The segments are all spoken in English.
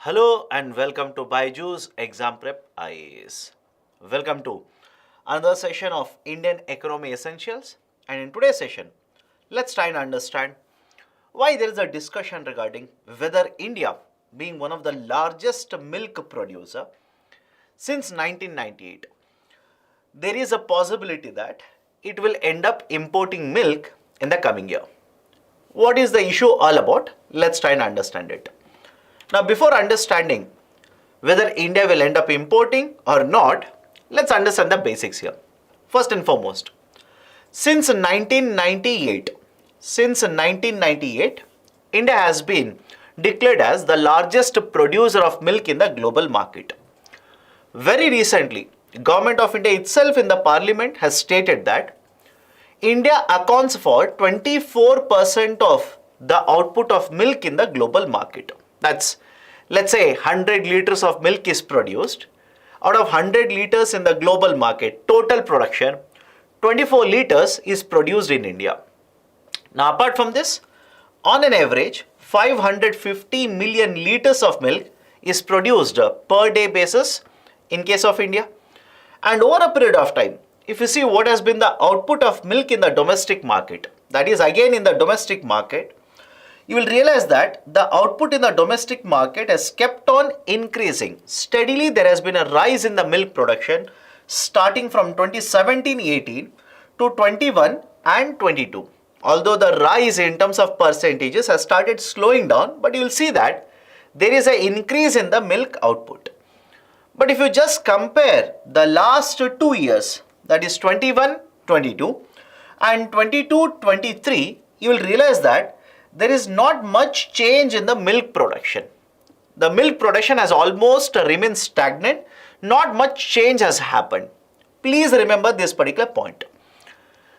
Hello and welcome to BYJU'S Exam Prep IAS. Welcome to another session of Indian Economy Essentials. And in today's session, let's try and understand why there is a discussion regarding whether India, being one of the largest milk producer since 1998, there is a possibility that it will end up importing milk in the coming year. What is the issue all about? Let's try and understand it. Now, before understanding whether India will end up importing or not, let's understand the basics here. First and foremost, since 1998, India has been declared as the largest producer of milk in the global market. Very recently, Government of India itself in the Parliament has stated that India accounts for 24% of the output of milk in the global market. That's, let's say 100 liters of milk is produced. Out of 100 liters in the global market, total production, 24 liters is produced in India. Now, apart from this, on an average, 550 million liters of milk is produced per day basis in case of India. And over a period of time, if you see what has been the output of milk in the domestic market, that is again in the domestic market, you will realize that the output in the domestic market has kept on increasing. Steadily, there has been a rise in the milk production starting from 2017-18 to 21 and 22. Although the rise in terms of percentages has started slowing down, but you will see that there is an increase in the milk output. But if you just compare the last 2 years, that is 21-22 and 22-23, you will realize that there is not much change in the milk production. The milk production has almost remained stagnant. Not much change has happened. Please remember this particular point.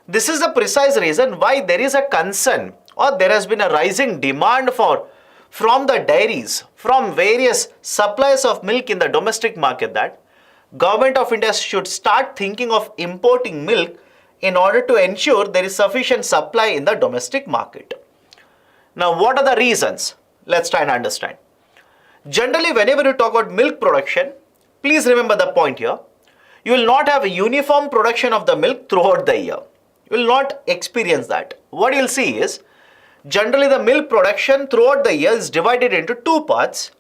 This is the precise reason why there is a concern or there has been a rising demand from the dairies, from various suppliers of milk in the domestic market, that Government of India should start thinking of importing milk in order to ensure there is sufficient supply in the domestic market. Now, what are the reasons? Let's try and understand. Generally, whenever you talk about milk production, please remember the point here. You will not have a uniform production of the milk throughout the year. You will not experience that. What you will see is, generally the milk production throughout the year is divided into two parts.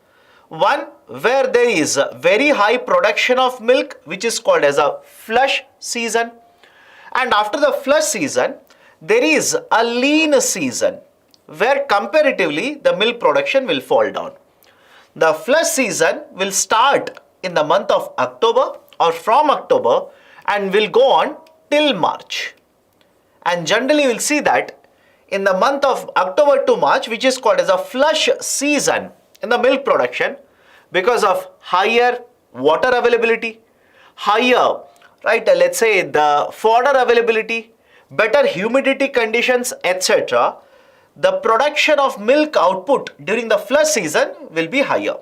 One, where there is very high production of milk, which is called as a flush season. And after the flush season, there is a lean season, where comparatively the milk production will fall down. The flush season will start in the month of October or from October and will go on till March. And generally you will see that in the month of October to March, which is called as a flush season in the milk production, because of higher water availability, higher, let's say the fodder availability, better humidity conditions, etc., the production of milk output during the flush season will be higher.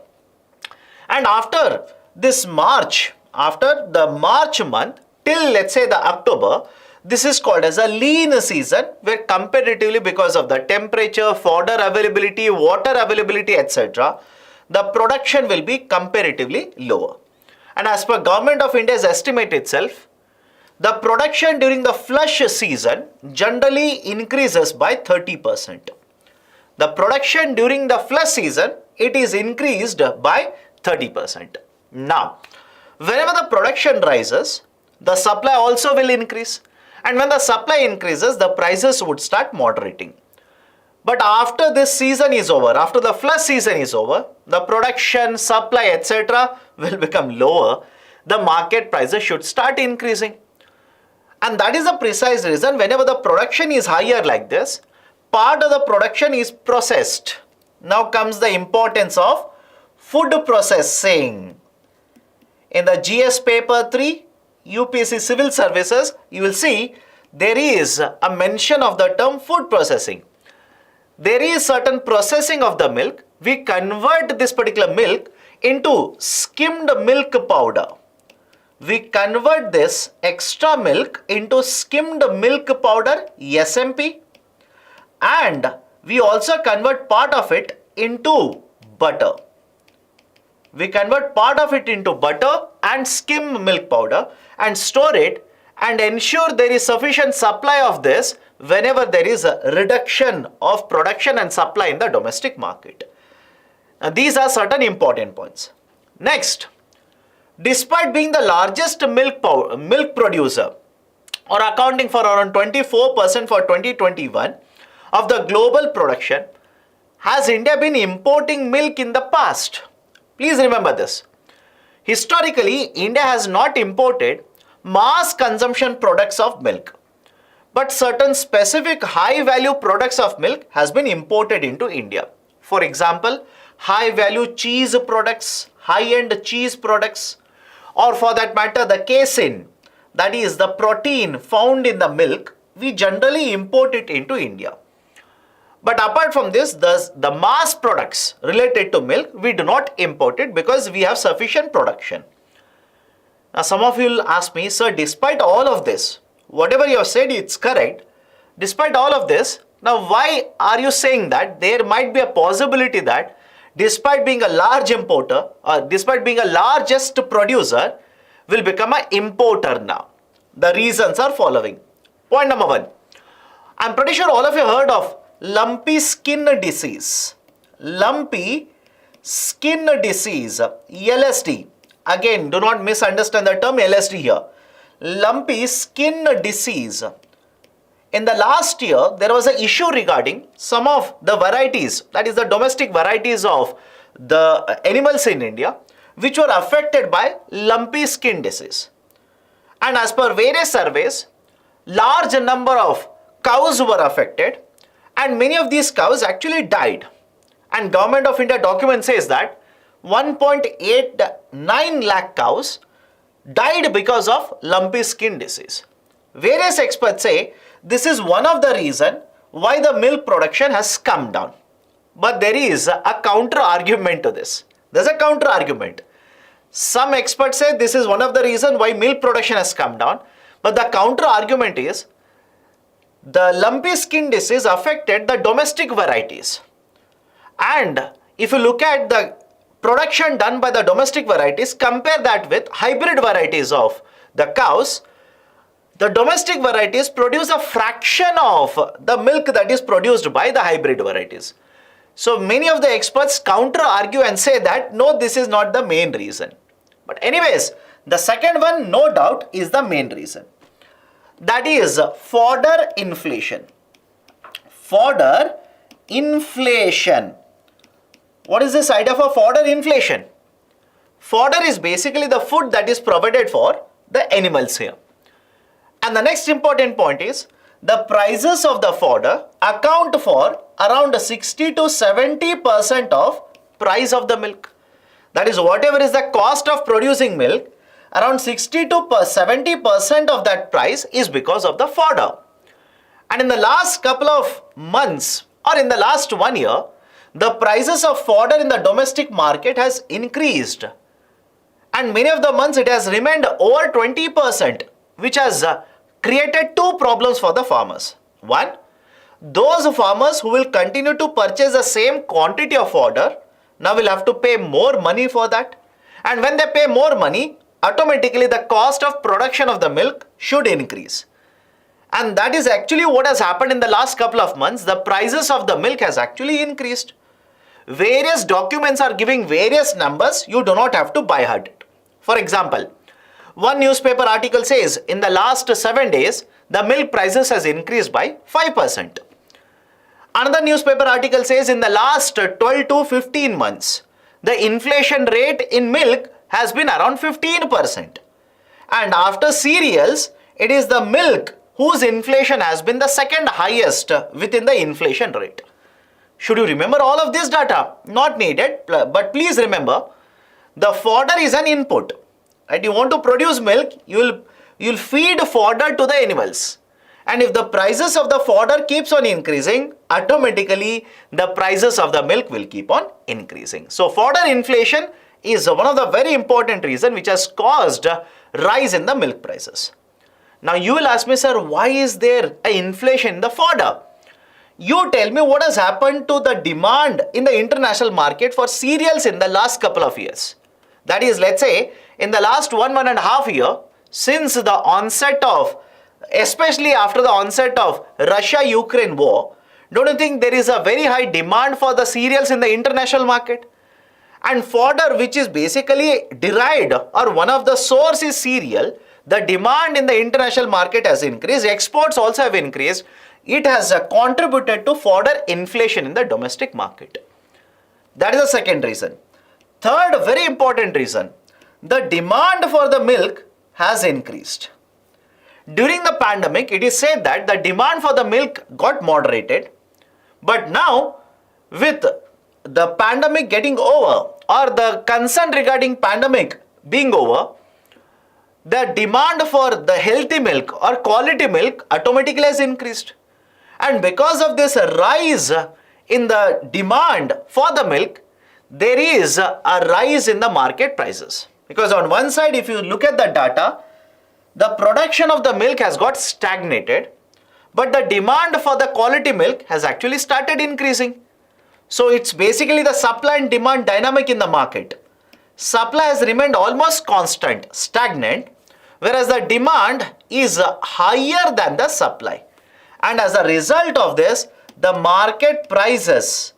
And after this March, after the March month till let's say the October, this is called as a lean season, where comparatively because of the temperature, fodder availability, water availability, etc., the production will be comparatively lower. And as per Government of India's estimate itself, the production during the flush season generally increases by 30%. The production during the flush season, it is increased by 30%. Now, whenever the production rises, the supply also will increase. And when the supply increases, the prices would start moderating. But after this season is over, after the flush season is over, the production, supply, etc. will become lower. The market prices should start increasing. And that is the precise reason whenever the production is higher like this, part of the production is processed. Now comes the importance of food processing. In the GS paper 3, UPSC Civil Services, you will see there is a mention of the term food processing. There is certain processing of the milk. We convert this particular milk into skimmed milk powder. We convert this extra milk into skimmed milk powder, SMP, and we also convert part of it into butter. we convert part of it into butter and skim milk powder and store it and ensure there is sufficient supply of this whenever there is a reduction of production and supply in the domestic market. Now, these are certain important points. Next, despite being the largest milk producer or accounting for around 24% for 2021 of the global production, has India been importing milk in the past? Please remember this. Historically, India has not imported mass consumption products of milk, but certain specific high value products of milk has been imported into India. For example, high value cheese products, high end cheese products, or for that matter the casein, that is the protein found in the milk, we generally import it into India. But apart from this, the mass products related to milk, we do not import it because we have sufficient production. Now some of you will ask me, sir, despite all of this, whatever you have said, it's correct. Despite all of this, now why are you saying that there might be a possibility that despite being a large importer or despite being a largest producer, will become an importer now? The reasons are following. Point number one, I'm pretty sure all of you heard of lumpy skin disease. Lumpy skin disease, LSD. Again, do not misunderstand the term LSD here. Lumpy skin disease. In the last year, there was an issue regarding some of the varieties, that is the domestic varieties of the animals in India, which were affected by lumpy skin disease. And as per various surveys, large number of cows were affected and many of these cows actually died. And Government of India document says that 1.89 lakh cows died because of lumpy skin disease. Various experts say this is one of the reasons why the milk production has come down. But there is a counter argument to this. There's a counter argument. Some experts say this is one of the reasons why milk production has come down. But the counter argument is the lumpy skin disease affected the domestic varieties. And if you look at the production done by the domestic varieties, compare that with hybrid varieties of the cows, the domestic varieties produce a fraction of the milk that is produced by the hybrid varieties. So many of the experts counter argue and say that no, this is not the main reason. But anyways, the second one, no doubt, is the main reason. That is fodder inflation. Fodder inflation. What is this idea for fodder inflation? Fodder is basically the food that is provided for the animals here. And the next important point is the prices of the fodder account for around 60 to 70% of price of the milk. That is, whatever is the cost of producing milk, around 60 to 70% of that price is because of the fodder. And in the last couple of months or in the last 1 year, the prices of fodder in the domestic market has increased. And many of the months it has remained over 20%, which has created two problems for the farmers. One, those farmers who will continue to purchase the same quantity of fodder now will have to pay more money for that. And when they pay more money, automatically the cost of production of the milk should increase. And that is actually what has happened in the last couple of months. The prices of the milk has actually increased. Various documents are giving various numbers. You do not have to buy it. For example, one newspaper article says in the last 7 days, the milk prices has increased by 5%. Another newspaper article says in the last 12 to 15 months, the inflation rate in milk has been around 15%. And after cereals, it is the milk whose inflation has been the second highest within the inflation rate. Should you remember all of this data? Not needed, but please remember, the fodder is an input. Right? You want to produce milk, you'll feed fodder to the animals. And if the prices of the fodder keeps on increasing, automatically the prices of the milk will keep on increasing. So fodder inflation is one of the very important reasons which has caused a rise in the milk prices. Now you will ask me, sir, why is there an inflation in the fodder? You tell me what has happened to the demand in the international market for cereals in the last couple of years. That is, let's say, in the last 1.5 years, since the onset of, especially after the onset of Russia-Ukraine war, don't you think there is a very high demand for the cereals in the international market? And fodder, which is basically derived, or one of the source is cereal, the demand in the international market has increased, exports also have increased. It has contributed to fodder inflation in the domestic market. That is the second reason. Third, very important reason, the demand for the milk has increased. During the pandemic, it is said that the demand for the milk got moderated, but now with the pandemic getting over, or the concern regarding pandemic being over, the demand for the healthy milk or quality milk automatically has increased. And because of this rise in the demand for the milk, there is a rise in the market prices. Because on one side, if you look at the data, the production of the milk has got stagnated, but the demand for the quality milk has actually started increasing. So it's basically the supply and demand dynamic in the market. Supply has remained almost constant, stagnant, whereas the demand is higher than the supply. And as a result of this, the market prices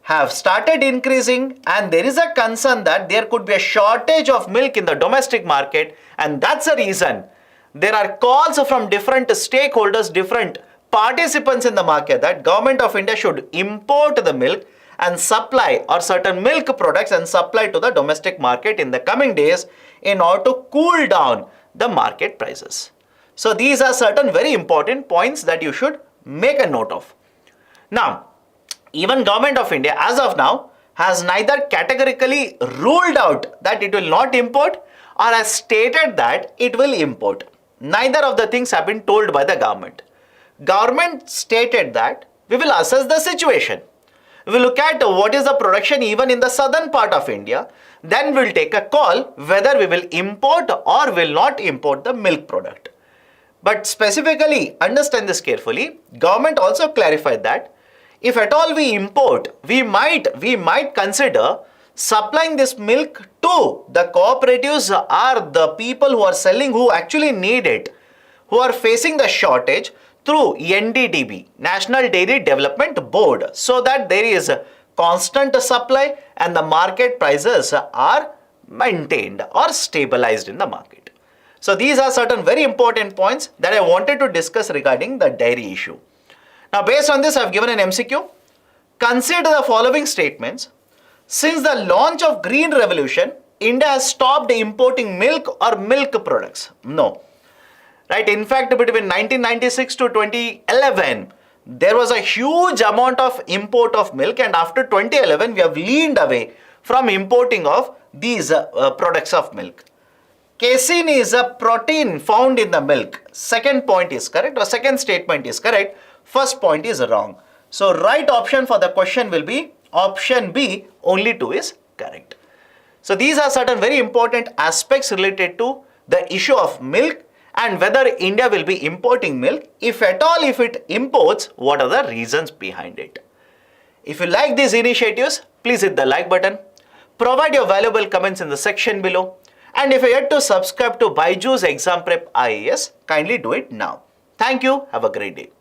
have started increasing, and there is a concern that there could be a shortage of milk in the domestic market, and that's the reason there are calls from different stakeholders, different participants in the market, that Government of India should import the milk and supply, or certain milk products and supply to the domestic market in the coming days in order to cool down the market prices. So these are certain very important points that you should make a note of. Now, even Government of India as of now has neither categorically ruled out that it will not import or has stated that it will import. Neither of the things have been told by the government. Government stated that we will assess the situation. We will look at what is the production even in the southern part of India. Then we will take a call whether we will import or will not import the milk product. But specifically, understand this carefully, government also clarified that if at all we import, we might consider supplying this milk to the cooperatives or the people who are selling, who actually need it, who are facing the shortage, through NDDB, National Dairy Development Board, so that there is a constant supply and the market prices are maintained or stabilized in the market. So these are certain very important points that I wanted to discuss regarding the dairy issue. Now, based on this, I have given an MCQ. Consider the following statements. Since the launch of Green Revolution, India has stopped importing milk or milk products. No. Right? In fact, between 1996 to 2011, there was a huge amount of import of milk, and after 2011, we have leaned away from importing of these products of milk. Casein is a protein found in the milk. Second point is correct, or second statement is correct. First point is wrong. So right option for the question will be option B, only 2 is correct. So these are certain very important aspects related to the issue of milk and whether India will be importing milk. If at all, if it imports, what are the reasons behind it? If you like these initiatives, please hit the like button. Provide your valuable comments in the section below. And if you are yet to subscribe to BYJU'S Exam Prep IAS, kindly do it now. Thank you. Have a great day.